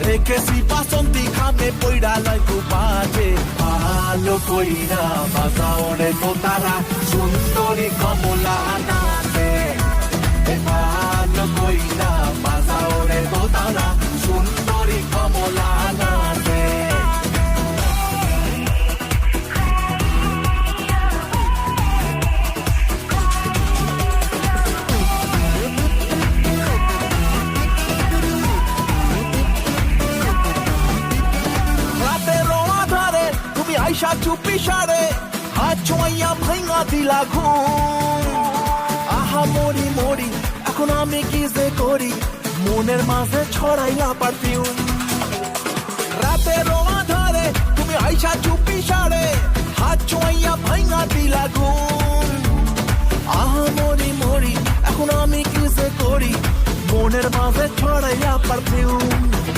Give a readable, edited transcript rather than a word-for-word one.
দেখেছি বাসন্তী খামে পইড়া লয় খুব বাজে ভালো কইরা বাজাও রে তোতারা সুন্দরী কমলা নাচে ভালো কইরা বাজাও রে তোতারা সুন্দরী কমলা নাচে আইসা চুপি সারে হাত ছোঁয়া ভাঙা দিলা ঘুম আহা মরি মরি এখন আমি কি যে করি মনের মাঝে ছড়াইয়া পারফিউম রাতের আধারে তুমি আইসা চুপি সারে হাত ছোঁয়া ভাঙা দিলা ঘুম আহা মরি মরি এখন আমি কি যে করি মনের মাঝে ছড়াইয়া পারফিউম